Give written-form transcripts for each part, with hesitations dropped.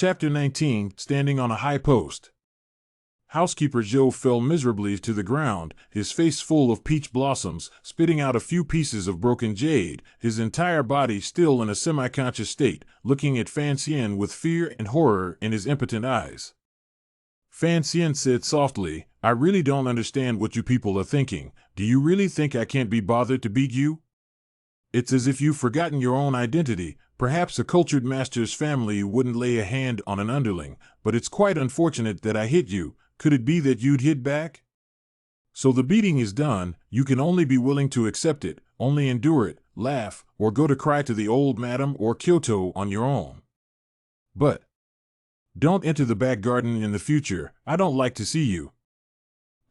Chapter 19, Standing on a High Post. Housekeeper Joe fell miserably to the ground, his face full of peach blossoms, spitting out a few pieces of broken jade, his entire body still in a semi-conscious state, looking at Fan Xian with fear and horror in his impotent eyes. Fan Xian said softly, "I really don't understand what you people are thinking. Do you really think I can't be bothered to beat you? It's as if you've forgotten your own identity. Perhaps a cultured master's family wouldn't lay a hand on an underling, but it's quite unfortunate that I hit you. Could it be that you'd hit back? So the beating is done, you can only be willing to accept it, only endure it, laugh, or go to cry to the old madam or Kyoto on your own. But don't enter the back garden in the future, I don't like to see you."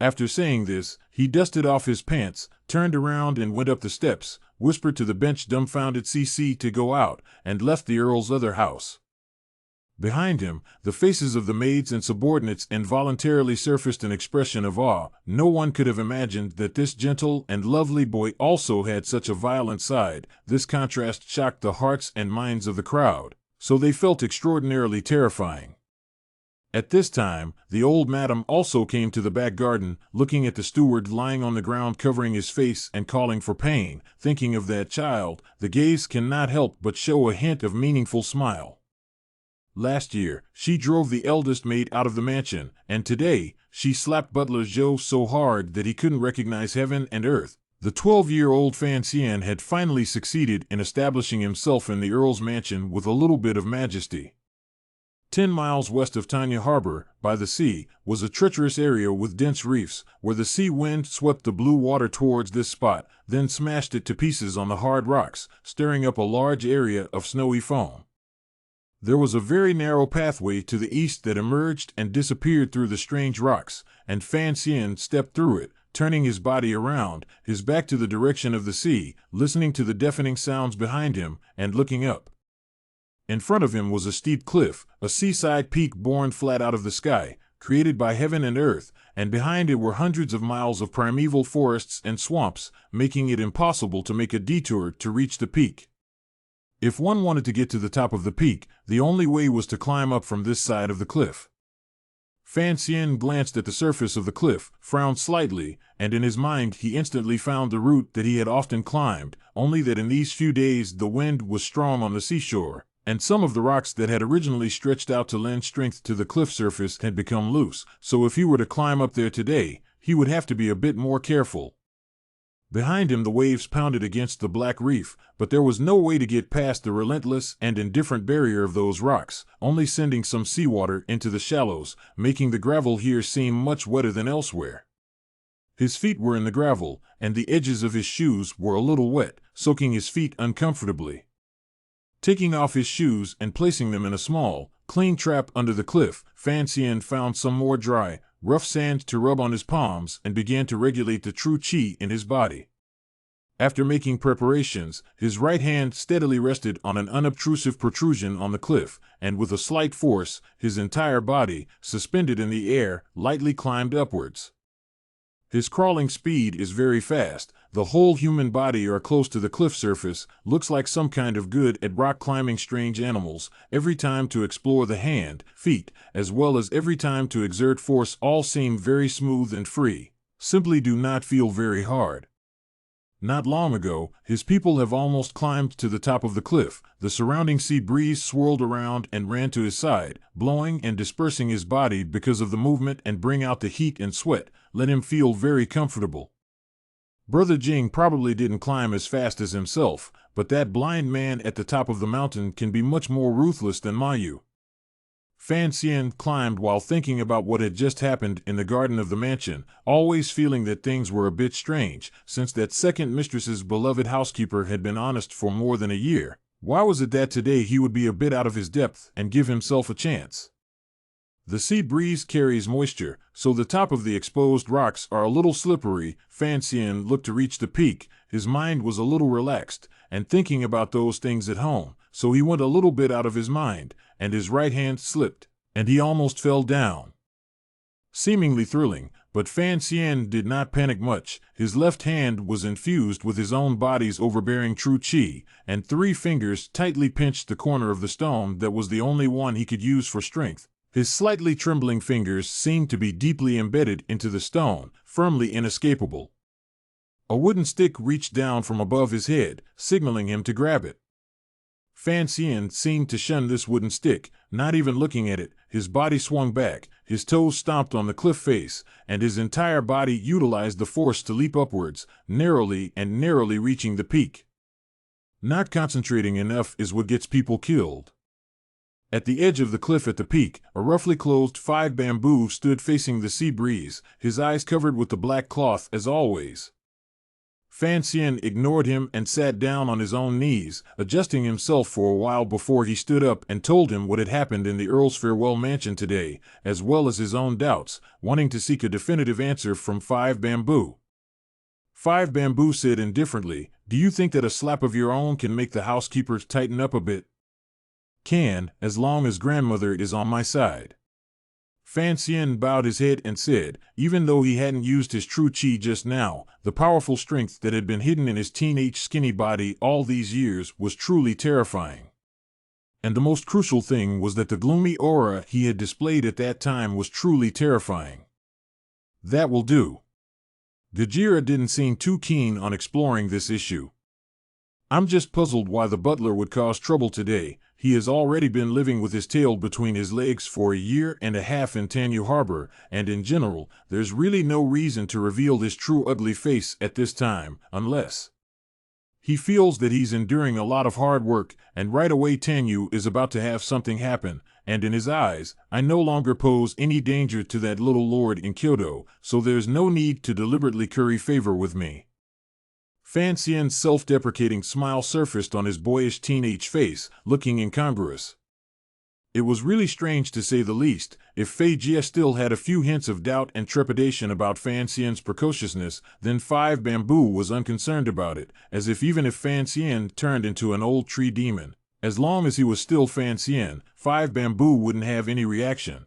After saying this, he dusted off his pants, turned around and went up the steps, whispered to the bench dumbfounded CC to go out, and left the Earl's other house. Behind him, the faces of the maids and subordinates involuntarily surfaced an expression of awe. No one could have imagined that this gentle and lovely boy also had such a violent side. This contrast shocked the hearts and minds of the crowd, so they felt extraordinarily terrifying. At this time, the old madam also came to the back garden, looking at the steward lying on the ground covering his face and calling for pain. Thinking of that child, the gaze cannot help but show a hint of meaningful smile. Last year, she drove the eldest maid out of the mansion, and today, she slapped butler Joe so hard that he couldn't recognize heaven and earth. The 12-year-old Fan Xian had finally succeeded in establishing himself in the Earl's mansion with a little bit of majesty. 10 miles west of Tanya Harbor, by the sea, was a treacherous area with dense reefs, where the sea wind swept the blue water towards this spot, then smashed it to pieces on the hard rocks, stirring up a large area of snowy foam. There was a very narrow pathway to the east that emerged and disappeared through the strange rocks, and Fan Xian stepped through it, turning his body around, his back to the direction of the sea, listening to the deafening sounds behind him, and looking up. In front of him was a steep cliff, a seaside peak born flat out of the sky, created by heaven and earth, and behind it were hundreds of miles of primeval forests and swamps, making it impossible to make a detour to reach the peak. If one wanted to get to the top of the peak, the only way was to climb up from this side of the cliff. Fan Xian glanced at the surface of the cliff, frowned slightly, and in his mind he instantly found the route that he had often climbed, only that in these few days the wind was strong on the seashore, and some of the rocks that had originally stretched out to lend strength to the cliff surface had become loose, so if he were to climb up there today, he would have to be a bit more careful. Behind him the waves pounded against the black reef, but there was no way to get past the relentless and indifferent barrier of those rocks, only sending some seawater into the shallows, making the gravel here seem much wetter than elsewhere. His feet were in the gravel, and the edges of his shoes were a little wet, soaking his feet uncomfortably. Taking off his shoes and placing them in a small, clean trap under the cliff, Fan Xian found some more dry, rough sand to rub on his palms and began to regulate the true qi in his body. After making preparations, his right hand steadily rested on an unobtrusive protrusion on the cliff, and with a slight force, his entire body, suspended in the air, lightly climbed upwards. His crawling speed is very fast. The whole human body or close to the cliff surface looks like some kind of good at rock climbing strange animals. Every time to explore the hand, feet, as well as every time to exert force all seem very smooth and free, simply do not feel very hard. Not long ago, his people have almost climbed to the top of the cliff. The surrounding sea breeze swirled around and ran to his side, blowing and dispersing his body because of the movement and bring out the heat and sweat, let him feel very comfortable. Brother Jing probably didn't climb as fast as himself, but that blind man at the top of the mountain can be much more ruthless than Mayu. Fan Xian climbed while thinking about what had just happened in the garden of the mansion, always feeling that things were a bit strange, since that second mistress's beloved housekeeper had been honest for more than a year. Why was it that today he would be a bit out of his depth and give himself a chance? The sea breeze carries moisture, so the top of the exposed rocks are a little slippery. Fan Xian looked to reach the peak. His mind was a little relaxed, and thinking about those things at home, so he went a little bit out of his mind, and his right hand slipped, and he almost fell down. Seemingly thrilling, But Fan Xian did not panic much. His left hand was infused with his own body's overbearing true qi, and 3 fingers tightly pinched the corner of the stone that was the only one he could use for strength. His slightly trembling fingers seemed to be deeply embedded into the stone, firmly inescapable. A wooden stick reached down from above his head, signaling him to grab it. Fan Xian seemed to shun this wooden stick, not even looking at it. His body swung back, his toes stomped on the cliff face, and his entire body utilized the force to leap upwards, narrowly reaching the peak. Not concentrating enough is what gets people killed. At the edge of the cliff at the peak, a roughly closed 5 bamboo stood facing the sea breeze, his eyes covered with the black cloth as always. Fan Xian ignored him and sat down on his own knees, adjusting himself for a while before he stood up and told him what had happened in the Earl's farewell mansion today, as well as his own doubts, wanting to seek a definitive answer from 5 bamboo. 5 bamboo said indifferently, "Do you think that a slap of your own can make the housekeepers tighten up a bit?" "Can, as long as grandmother is on my side." Fan Xian bowed his head and said, even though he hadn't used his true qi just now, the powerful strength that had been hidden in his teenage skinny body all these years was truly terrifying. And the most crucial thing was that the gloomy aura he had displayed at that time was truly terrifying. "That will do." Gajira didn't seem too keen on exploring this issue. "I'm just puzzled why the butler would cause trouble today. He has already been living with his tail between his legs for a year and a half in Tanyu Harbor, and in general, there's really no reason to reveal his true ugly face at this time, unless he feels that he's enduring a lot of hard work, and right away Tanyu is about to have something happen, and in his eyes, I no longer pose any danger to that little lord in Kyoto, so there's no need to deliberately curry favor with me." Fan Xian's self-deprecating smile surfaced on his boyish teenage face, looking incongruous. It was really strange to say the least. If Fei Jie still had a few hints of doubt and trepidation about Fan Xian's precociousness, then 5 bamboo was unconcerned about it, as if even if Fan Xian turned into an old tree demon, as long as he was still Fan Xian, 5 bamboo wouldn't have any reaction.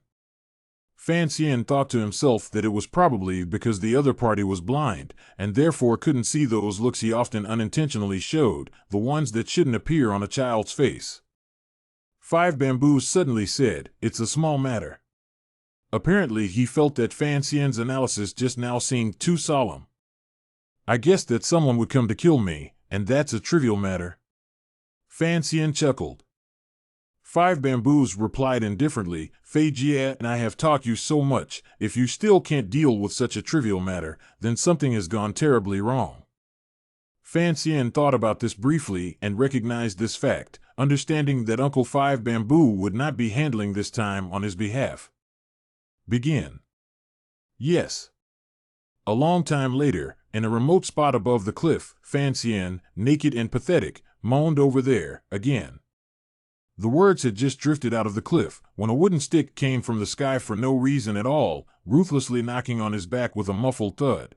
Fan Xian thought to himself that it was probably because the other party was blind, and therefore couldn't see those looks he often unintentionally showed, the ones that shouldn't appear on a child's face. 5 bamboo suddenly said, "It's a small matter." Apparently he felt that Fan Xian's analysis just now seemed too solemn. "I guess that someone would come to kill me, and that's a trivial matter." Fan Xian chuckled. 5 bamboos replied indifferently, "Fei Jie and I have taught you so much. If you still can't deal with such a trivial matter, then something has gone terribly wrong." Fan Xian thought about this briefly and recognized this fact, understanding that Uncle 5 Bamboo would not be handling this time on his behalf. "Begin." "Yes." A long time later, in a remote spot above the cliff, Fan Xian, naked and pathetic, moaned, "Over there, again." The words had just drifted out of the cliff, when a wooden stick came from the sky for no reason at all, ruthlessly knocking on his back with a muffled thud.